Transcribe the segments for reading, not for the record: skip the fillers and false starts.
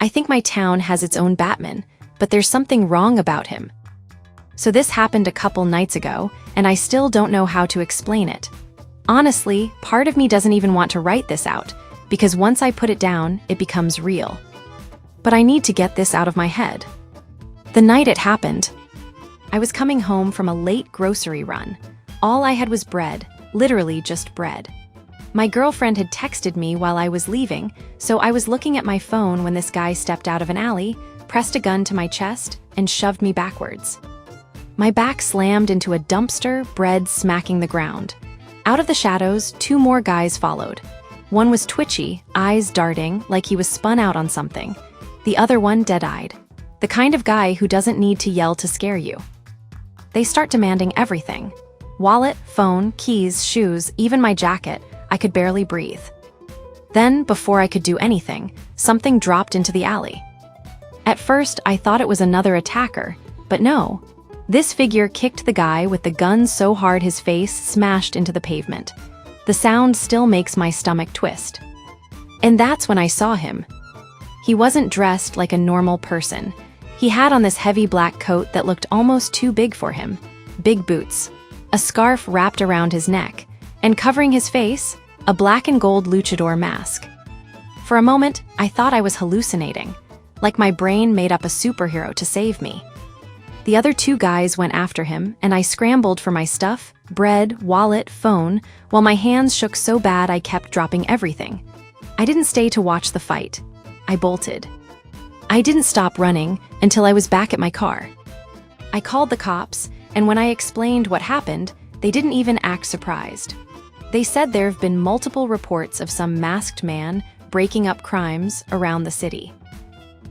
I think my town has its own Batman, but there's something wrong about him. So this happened a couple nights ago, and I still don't know how to explain it. Honestly, part of me doesn't even want to write this out, because once I put it down, it becomes real. But I need to get this out of my head. The night it happened, I was coming home from a late grocery run. All I had was bread, literally just bread. My girlfriend had texted me while I was leaving, so I was looking at my phone when this guy stepped out of an alley, pressed a gun to my chest, and shoved me backwards. My back slammed into a dumpster, bread smacking the ground. Out of the shadows, 2 more guys followed. One was twitchy, eyes darting, like he was spun out on something. The other one dead-eyed. The kind of guy who doesn't need to yell to scare you. They start demanding everything. Wallet, phone, keys, shoes, even my jacket. I could barely breathe. Then, before I could do anything, something dropped into the alley. At first, I thought it was another attacker, but no. This figure kicked the guy with the gun so hard his face smashed into the pavement. The sound still makes my stomach twist. And that's when I saw him. He wasn't dressed like a normal person. He had on this heavy black coat that looked almost too big for him. Big boots, a scarf wrapped around his neck, and covering his face, a black and gold luchador mask. For a moment, I thought I was hallucinating, like my brain made up a superhero to save me. The other 2 guys went after him, and I scrambled for my stuff, bread, wallet, phone, while my hands shook so bad I kept dropping everything. I didn't stay to watch the fight. I bolted. I didn't stop running until I was back at my car. I called the cops, and when I explained what happened, they didn't even act surprised. They said there have been multiple reports of some masked man breaking up crimes around the city.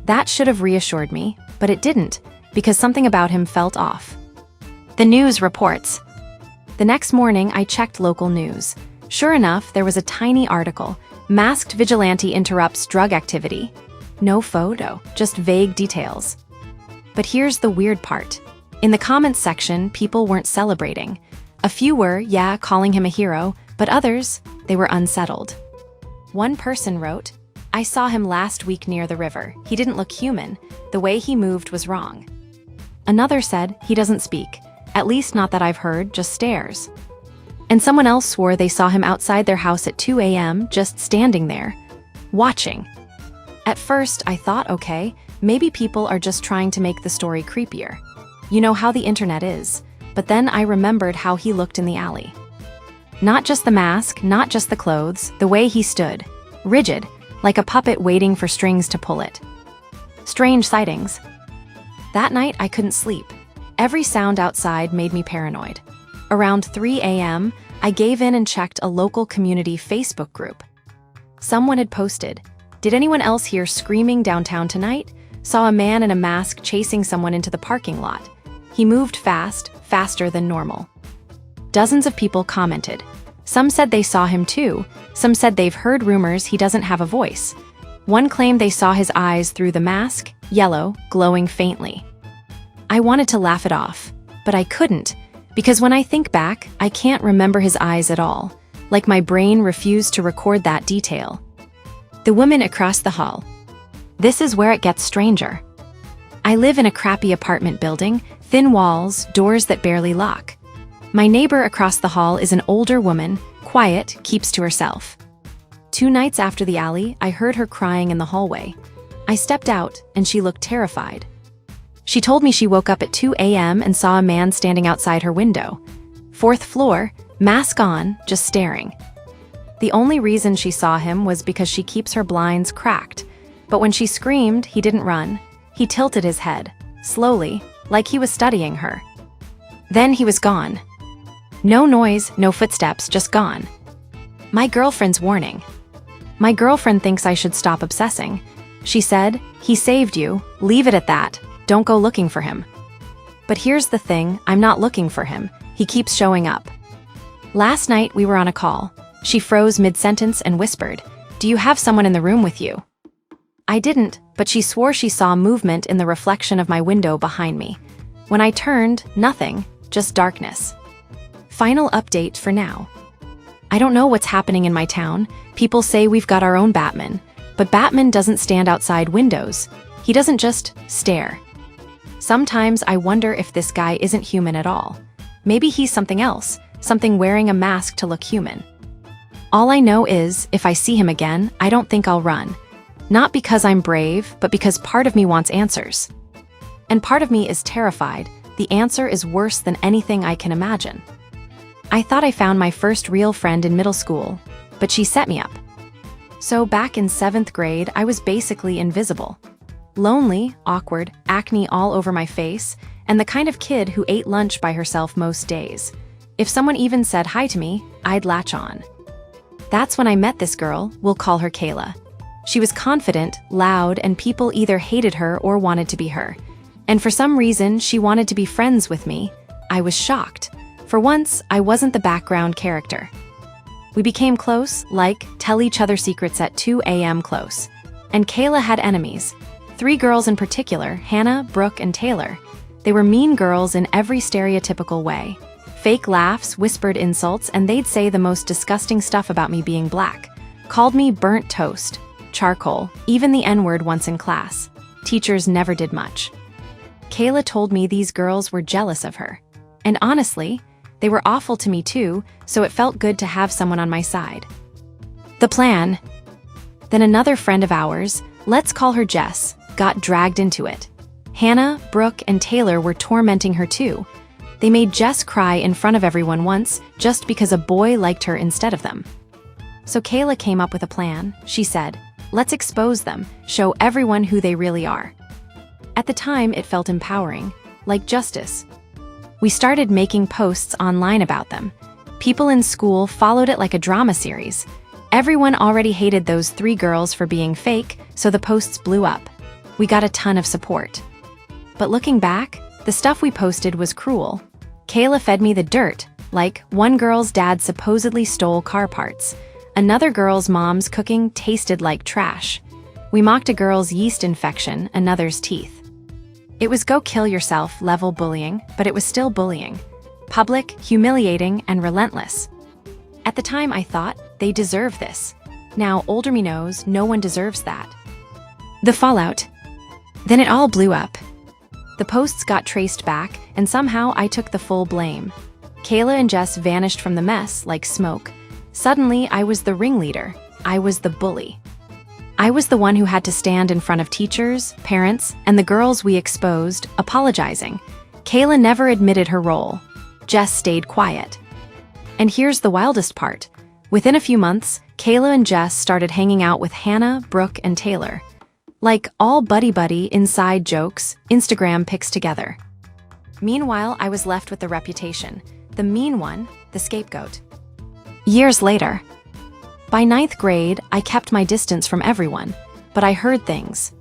That should have reassured me, but it didn't, because something about him felt off. The news reports. The next morning, I checked local news. Sure enough, there was a tiny article, "Masked Vigilante Interrupts Drug Activity." No photo, just vague details. But here's the weird part. In the comments section, people weren't celebrating. A few were, yeah, calling him a hero, but others, they were unsettled. One person wrote, "I saw him last week near the river. He didn't look human. The way he moved was wrong." Another said, "He doesn't speak. At least not that I've heard, just stares." And someone else swore they saw him outside their house at 2 a.m., just standing there, watching. At first, I thought, okay, maybe people are just trying to make the story creepier. You know how the internet is. But then I remembered how he looked in the alley. Not just the mask, not just the clothes, the way he stood. Rigid, like a puppet waiting for strings to pull it. Strange sightings. That night, I couldn't sleep. Every sound outside made me paranoid. Around 3 a.m., I gave in and checked a local community Facebook group. Someone had posted, "Did anyone else hear screaming downtown tonight? Saw a man in a mask chasing someone into the parking lot. He moved fast, faster than normal." Dozens of people commented. Some said they saw him too. Some said they've heard rumors he doesn't have a voice. One claimed they saw his eyes through the mask, yellow, glowing faintly. I wanted to laugh it off, but I couldn't, because when I think back, I can't remember his eyes at all, like my brain refused to record that detail. The woman across the hall. This is where it gets stranger. I live in a crappy apartment building, thin walls, doors that barely lock. My neighbor across the hall is an older woman, quiet, keeps to herself. 2 nights after the alley, I heard her crying in the hallway. I stepped out, and she looked terrified. She told me she woke up at 2 a.m. and saw a man standing outside her window. 4th floor, mask on, just staring. The only reason she saw him was because she keeps her blinds cracked. But when she screamed, he didn't run. He tilted his head, slowly, like he was studying her. Then he was gone. No noise, no footsteps, just gone. My girlfriend's warning. My girlfriend thinks I should stop obsessing. She said, "He saved you, leave it at that, don't go looking for him." But here's the thing, I'm not looking for him. He keeps showing up. Last night we were on a call. She froze mid-sentence and whispered, "Do you have someone in the room with you?" I didn't, but she swore she saw movement in the reflection of my window behind me. When I turned, nothing, just darkness. Final update for now. I don't know what's happening in my town. People say we've got our own Batman, But Batman doesn't stand outside windows. He doesn't just stare. Sometimes I wonder if this guy isn't human at all. Maybe he's something else, something wearing a mask to look human. All I know is, if I see him again, I don't think I'll run. Not because I'm brave, but because part of me wants answers. And part of me is terrified. The answer is worse than anything I can imagine. I thought I found my first real friend in middle school, but she set me up. So back in 7th grade, I was basically invisible. Lonely, awkward, acne all over my face, and the kind of kid who ate lunch by herself most days. If someone even said hi to me, I'd latch on. That's when I met this girl, we'll call her Kayla. She was confident, loud, and people either hated her or wanted to be her. And for some reason, she wanted to be friends with me. I was shocked. For once, I wasn't the background character. We became close, like, tell each other secrets at 2 a.m. close. And Kayla had enemies. 3 girls in particular, Hannah, Brooke, and Taylor. They were mean girls in every stereotypical way. Fake laughs, whispered insults, and they'd say the most disgusting stuff about me being black. Called me burnt toast, charcoal, even the N-word once in class. Teachers never did much. Kayla told me these girls were jealous of her. And honestly, they were awful to me too, so it felt good to have someone on my side. The plan. Then another friend of ours, let's call her Jess, got dragged into it. Hannah, Brooke, and Taylor were tormenting her too. They made Jess cry in front of everyone once just because a boy liked her instead of them. So Kayla came up with a plan. She said, let's expose them, show everyone who they really are. At the time, it felt empowering, like justice. We started making posts online about them. People in school followed it like a drama series. Everyone already hated those 3 girls for being fake, so the posts blew up. We got a ton of support. But looking back, the stuff we posted was cruel. Kayla fed me the dirt, like one girl's dad supposedly stole car parts. Another girl's mom's cooking tasted like trash. We mocked a girl's yeast infection, another's teeth. It was go kill yourself level bullying, but it was still bullying. Public, humiliating, and relentless. At the time I thought, they deserve this. Now older me knows no one deserves that. The fallout. Then it all blew up. The posts got traced back, and somehow I took the full blame. Kayla and Jess vanished from the mess like smoke. Suddenly, I was the ringleader. I was the bully. I was the one who had to stand in front of teachers, parents, and the girls we exposed, apologizing. Kayla never admitted her role. Jess stayed quiet. And here's the wildest part. Within a few months, Kayla and Jess started hanging out with Hannah, Brooke, and Taylor. Like all buddy-buddy inside jokes, Instagram pics together. Meanwhile, I was left with the reputation. The mean one, the scapegoat. Years later. By 9th grade, I kept my distance from everyone, but I heard things.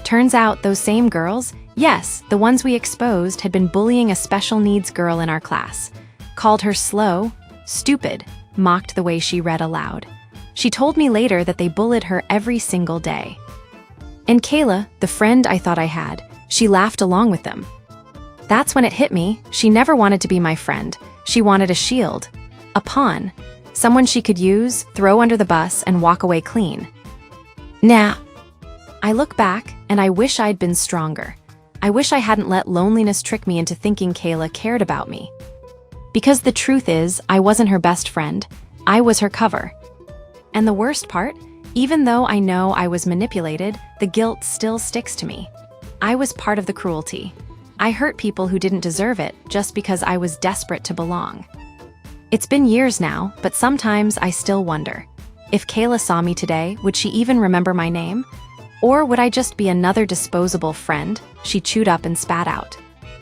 Turns out those same girls, yes, the ones we exposed, had been bullying a special needs girl in our class. Called her slow, stupid, mocked the way she read aloud. She told me later that they bullied her every single day. And Kayla, the friend I thought I had, she laughed along with them. That's when it hit me. She never wanted to be my friend. She wanted a shield, a pawn, someone she could use, throw under the bus, and walk away clean. Nah. I look back, and I wish I'd been stronger. I wish I hadn't let loneliness trick me into thinking Kayla cared about me. Because the truth is, I wasn't her best friend. I was her cover. And the worst part, even though I know I was manipulated, the guilt still sticks to me. I was part of the cruelty. I hurt people who didn't deserve it just because I was desperate to belong. It's been years now, but sometimes I still wonder. If Kayla saw me today, would she even remember my name? Or would I just be another disposable friend she chewed up and spat out?